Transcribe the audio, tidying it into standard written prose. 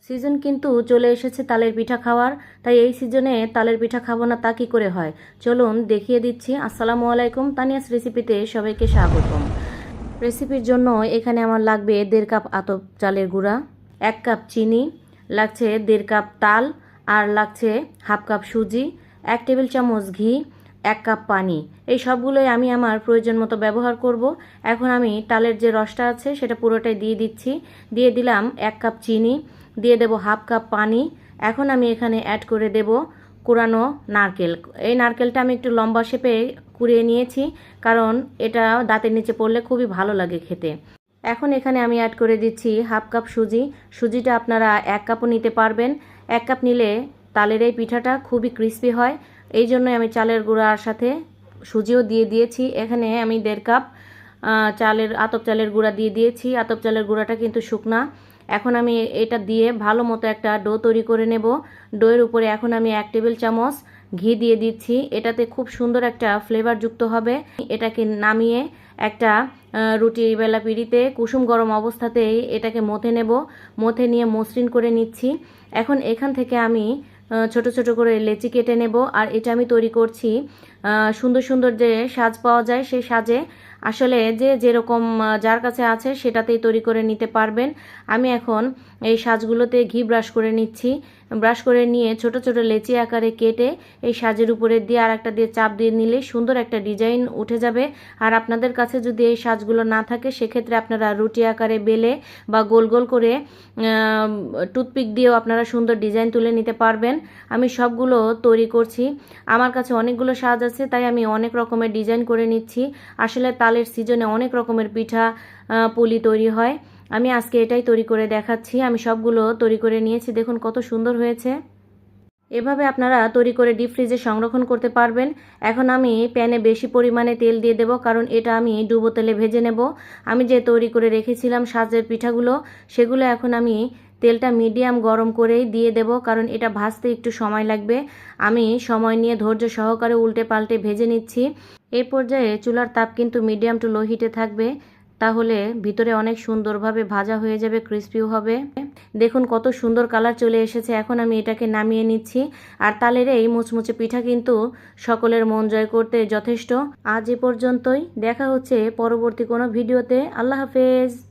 Season কিন্তু চলে এসেছে তালের পিঠা খাওয়ার, তাই এই সিজনে তালের পিঠা খাবো না তা কি করে হয়, চলুন দেখিয়ে দিচ্ছি। আসসালামু আলাইকুম, তানিয়াস রেসিপিতে সবাইকে স্বাগতম। রেসিপির জন্য এখানে আমার লাগবে 1.5 কাপ আতপ চালের গুঁড়া, 1 কাপ চিনি, লাগছে 1.5 কাপ তাল, আর লাগছে হাফ কাপ সুজি, 1 টেবিল চামচ ঘি, 1 কাপ পানি। এই সবগুলোই আমি আমার প্রয়োজন মতো ব্যবহার করব। এখন আমি তালের যে রসটা আছে সেটা পুরোটাই দিয়ে দিচ্ছি। দিয়ে দিলাম 1 কাপ চিনি, দিয়ে দেব হাফ কাপ পানি। এখন আমি এখানে অ্যাড করে দেব কুড়ানো নারকেল। এই নারকেলটা আমি একটু লম্বা শেপে কুড়িয়ে নিয়েছি, কারণ এটা দাঁতের নিচে পড়লে খুবই ভালো লাগে খেতে। এখন এখানে আমি অ্যাড করে দিচ্ছি হাফ কাপ সুজি। সুজিটা আপনারা 1 কাপও নিতে পারবেন। 1 কাপ নিলে তালের এই পিঠাটা খুবই ক্রিস্পি হয়, এই জন্যই আমি চালের গুঁড়ার সাথে সুজিও দিয়ে দিয়েছি। এখানে আমি 1.5 কাপ আতপ চালের গুঁড়া দিয়ে দিয়েছি। আতপ চালের গুঁড়াটা কিন্তু শুকনা। এখন আমি এটা দিয়ে ভালো মতো একটা ডো তৈরি করে নেব। ডোয়ের উপরে এখন আমি 1 টেবিল চামচ ঘি দিয়ে দিচ্ছি। এটাতে খুব সুন্দর একটা ফ্লেভার যুক্ত হবে। এটাকে নামিয়ে একটা রুটি বেলা পিঁড়িতে কুসুম গরম অবস্থাতেই এটাকে মথে নেব। মথে নিয়ে মসৃণ করে নিচ্ছি। এখন এখান থেকে আমি ছোট ছোট করে লেচি কেটে নেব। আর এটা আমি তৈরি করছি সুন্দর সুন্দর যে সাজ পাওয়া যায় সেই সাজে। আসলে যে যেরকম যার কাছে আছে সেটাতেই তৈরি করে নিতে পারবেন। আমি এখন এই সাজগুলোতে ঘি ব্রাশ করে নিচ্ছি। ব্রাশ করে নিয়ে ছোট ছোট লেচি আকারে কেটে এই সাজের উপরে দিয়ে আর একটা দিয়ে চাপ দিয়ে নিলে সুন্দর একটা ডিজাইন উঠে যাবে। আর আপনাদের কাছে যদি এই সাজগুলো না থাকে সেক্ষেত্রে আপনারা রুটি আকারে বেলে বা গোল গোল করে টুথপিক দিয়েও আপনারা সুন্দর ডিজাইন তুলে নিতে পারবেন। আমি সবগুলো তৈরি করছি। আমার কাছে অনেকগুলো সাজ আছে, তাই আমি অনেক রকমের ডিজাইন করে নিচ্ছি। আসলে তালের সিজনে অনেক রকমের পিঠা পুলি তৈরি হয়। আমি আজকে এটাই তৈরি করে দেখাচ্ছি। আমি সবগুলো তৈরি করে নিয়েছি, দেখুন কত সুন্দর হয়েছে। এভাবে আপনারা তৈরি করে ডিপ ফ্রিজে সংরক্ষণ করতে পারবেন। এখন আমি প্যানে বেশি পরিমাণে তেল দিয়ে দেব, কারণ এটা আমি ডুবো তেলে ভেজে নেব। আমি যে তৈরি করে রেখেছিলাম সাজের পিঠাগুলো, সেগুলো এখন আমি তেলটা মিডিয়াম গরম করেই দিয়ে দেব, কারণ এটা ভাজতে একটু সময় লাগবে। আমি সময় নিয়ে ধৈর্য সহকারে উল্টে পাল্টে ভেজে নিচ্ছি। এই পর্যায়ে চুলার তাপ কিন্তু মিডিয়াম টু লো হিটে থাকবে, তাহলে ভিতরে অনেক সুন্দরভাবে ভাজা হয়ে যাবে, ক্রিস্পিও হবে। দেখুন কত সুন্দর কালার চলে এসেছে। এখন আমি এটাকে নামিয়ে নিচ্ছি। আর তালের এই মুচমুচে পিঠা কিন্তু সকলের মন জয় করতে যথেষ্ট। আজ এ পর্যন্তই, দেখা হচ্ছে পরবর্তী কোনো ভিডিওতে। আল্লাহ হাফেজ।